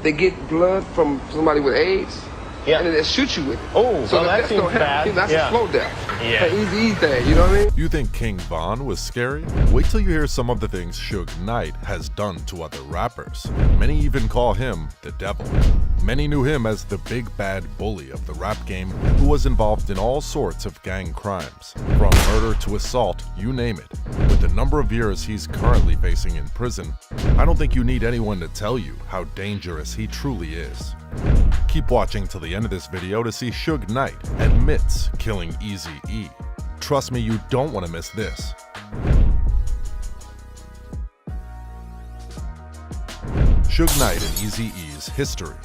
They get blood from somebody with AIDS, and then they shoot you with it. Oh, so well, that seems bad. That's a slow death. Yeah. An Eazy-E thing, you know what I mean? You think King Von was scary? Wait till you hear some of the things Suge Knight has done to other rappers. Many even call him the devil. Many knew him as the big bad bully of the rap game who was involved in all sorts of gang crimes, from murder to assault, you name it. With the number of years he's currently facing in prison, I don't think you need anyone to tell you how dangerous he truly is. Keep watching till the end of this video to see Suge Knight admits killing Eazy-E. Trust me, you don't want to miss this. Suge Knight and Eazy-E's history.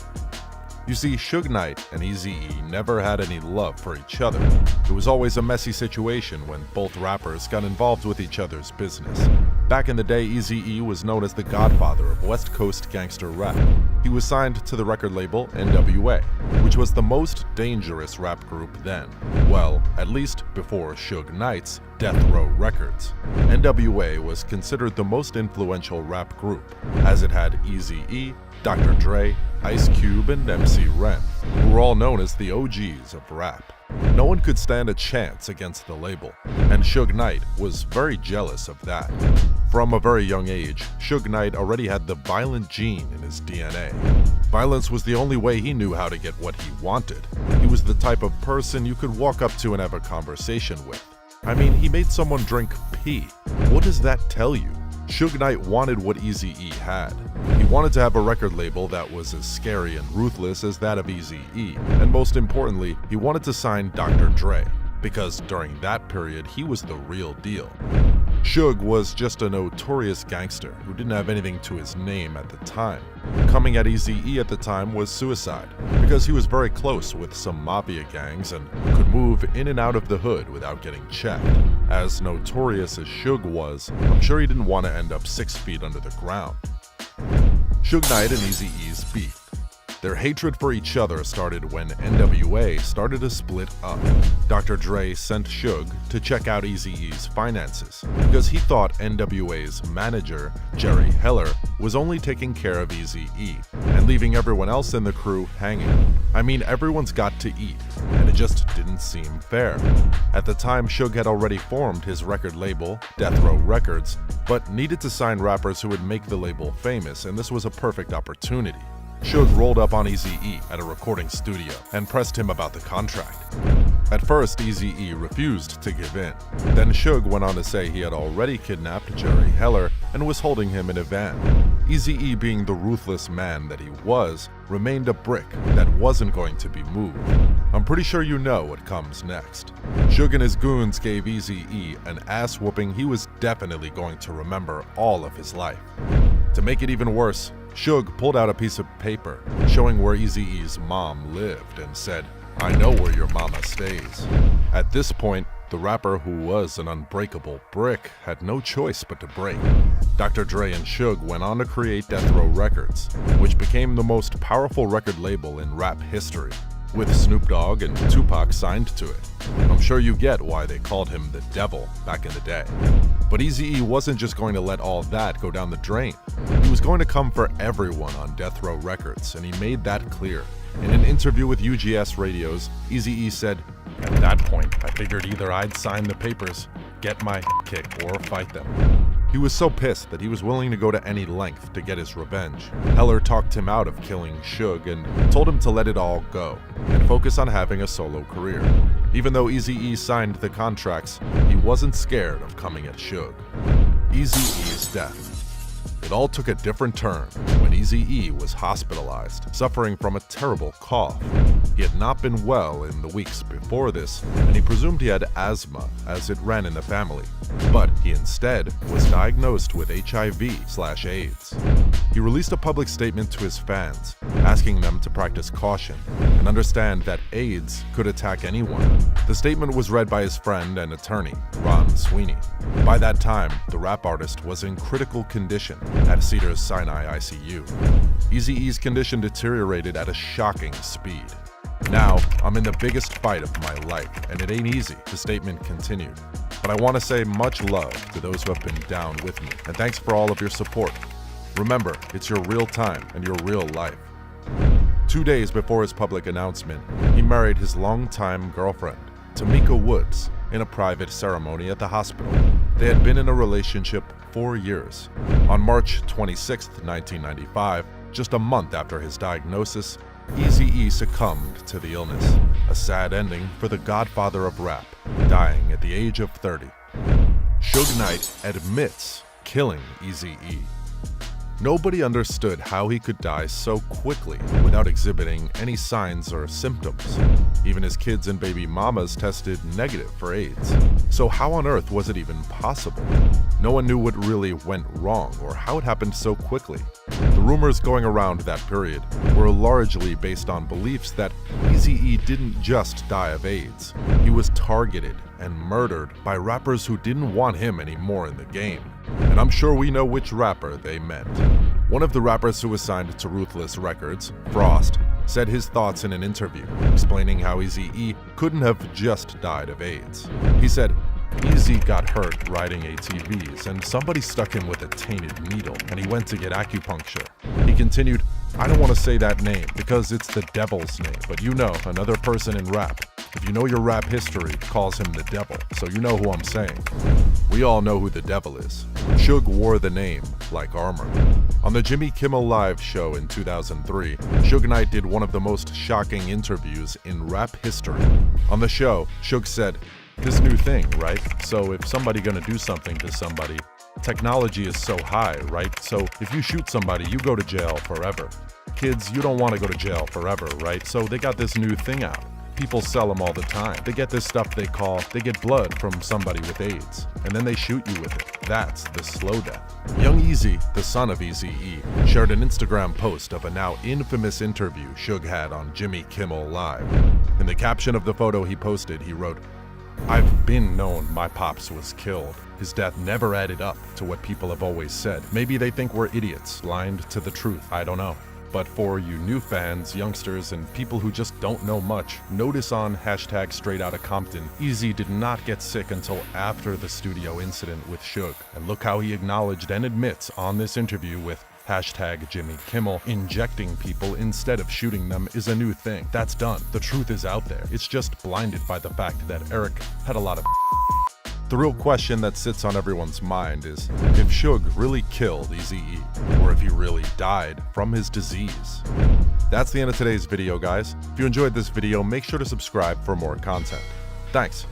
You see, Suge Knight and Eazy-E never had any love for each other. It was always a messy situation when both rappers got involved with each other's business. Back in the day, Eazy-E was known as the godfather of West Coast gangster rap. He was signed to the record label NWA, which was the most dangerous rap group then. Well, at least before Suge Knight's Death Row Records. NWA was considered the most influential rap group, as it had Eazy-E, Dr. Dre, Ice Cube, and MC Ren, who were all known as the OGs of rap. No one could stand a chance against the label, and Suge Knight was very jealous of that. From a very young age, Suge Knight already had the violent gene in his DNA. Violence was the only way he knew how to get what he wanted. He was the type of person you could walk up to and have a conversation with. I mean, he made someone drink pee. What does that tell you? Suge Knight wanted what Eazy-E had. He wanted to have a record label that was as scary and ruthless as that of Eazy-E, and most importantly, he wanted to sign Dr. Dre, because during that period, he was the real deal. Suge was just a notorious gangster who didn't have anything to his name at the time. Coming at Eazy-E at the time was suicide, because he was very close with some mafia gangs and could move in and out of the hood without getting checked. As notorious as Suge was, I'm sure he didn't want to end up 6 feet under the ground. Suge Knight and Eazy-E's beef. Their hatred for each other started when NWA started to split up. Dr. Dre sent Suge to check out Eazy-E's finances because he thought NWA's manager, Jerry Heller, was only taking care of Eazy-E and leaving everyone else in the crew hanging. I mean, everyone's got to eat, and it just didn't seem fair. At the time, Suge had already formed his record label, Death Row Records, but needed to sign rappers who would make the label famous, and this was a perfect opportunity. Suge rolled up on Eazy-E at a recording studio and pressed him about the contract. At first, Eazy-E refused to give in. Then Suge went on to say he had already kidnapped Jerry Heller and was holding him in a van. Eazy-E, being the ruthless man that he was, remained a brick that wasn't going to be moved. I'm pretty sure you know what comes next. Suge and his goons gave Eazy-E an ass whooping he was definitely going to remember all of his life. To make it even worse, Suge pulled out a piece of paper showing where Eazy-E's mom lived and said, "I know where your mama stays." At this point, the rapper, who was an unbreakable brick, had no choice but to break. Dr. Dre and Suge went on to create Death Row Records, which became the most powerful record label in rap history, with Snoop Dogg and Tupac signed to it. I'm sure you get why they called him the devil back in the day. But Eazy-E wasn't just going to let all that go down the drain. He was going to come for everyone on Death Row Records, and he made that clear. In an interview with UGS Radios, Eazy-E said, "At that point, I figured either I'd sign the papers, get my kicked, or fight them." He was so pissed that he was willing to go to any length to get his revenge. Heller talked him out of killing Suge and told him to let it all go and focus on having a solo career. Even though Eazy-E signed the contracts, he wasn't scared of coming at Suge. Eazy-E's death. It all took a different turn when Eazy-E was hospitalized, suffering from a terrible cough. He had not been well in the weeks before this, and he presumed he had asthma as it ran in the family. But he instead was diagnosed with HIV/AIDS. He released a public statement to his fans, asking them to practice caution and understand that AIDS could attack anyone. The statement was read by his friend and attorney, Ron Sweeney. By that time, the rap artist was in critical condition at Cedars-Sinai ICU. Eazy-E's condition deteriorated at a shocking speed. "Now, I'm in the biggest fight of my life, and it ain't easy," the statement continued. "But I want to say much love to those who have been down with me, and thanks for all of your support. Remember, it's your real time and your real life. 2 days before his public announcement, he married his longtime girlfriend, Tamika Woods, in a private ceremony at the hospital. They had been in a relationship 4 years. On March 26, 1995, just a month after his diagnosis, Eazy-E succumbed to the illness. A sad ending for the godfather of rap, dying at the age of 30. Suge Knight admits killing Eazy-E. Nobody understood how he could die so quickly without exhibiting any signs or symptoms. Even his kids and baby mamas tested negative for AIDS. So how on earth was it even possible? No one knew what really went wrong or how it happened so quickly. The rumors going around that period were largely based on beliefs that Eazy-E didn't just die of AIDS. He was targeted and murdered by rappers who didn't want him anymore in the game. And I'm sure we know which rapper they meant. One of the rappers who was signed to Ruthless Records, Frost, said his thoughts in an interview, explaining how Eazy-E couldn't have just died of AIDS. He said, "Eazy got hurt riding ATVs, and somebody stuck him with a tainted needle, and he went to get acupuncture." He continued, "I don't want to say that name because it's the devil's name, but you know, another person in rap. If you know your rap history, calls him the devil, so you know who I'm saying." We all know who the devil is. Suge wore the name like armor. On the Jimmy Kimmel Live show in 2003, Suge Knight did one of the most shocking interviews in rap history. On the show, Suge said, "This new thing, right? So if somebody gonna do something to somebody, technology is so high, right? So if you shoot somebody, you go to jail forever. Kids, you don't want to go to jail forever, right? So they got this new thing out. People sell them all the time. They get this stuff they get blood from somebody with AIDS, and then they shoot you with it. That's the slow death." Young Eazy, the son of Eazy-E, shared an Instagram post of a now infamous interview Suge had on Jimmy Kimmel Live. In the caption of the photo he posted, he wrote, "I've been known my pops was killed. His death never added up to what people have always said. Maybe they think we're idiots, blind to the truth, I don't know. But for you new fans, youngsters, and people who just don't know much, notice on #StraightOuttaCompton, Eazy did not get sick until after the studio incident with Suge. And look how he acknowledged and admits on this interview with #JimmyKimmel, injecting people instead of shooting them is a new thing. That's done. The truth is out there. It's just blinded by the fact that Eric had a lot of." The real question that sits on everyone's mind is if Suge really killed Eazy-E, or if he really died from his disease. That's the end of today's video, guys. If you enjoyed this video, make sure to subscribe for more content. Thanks.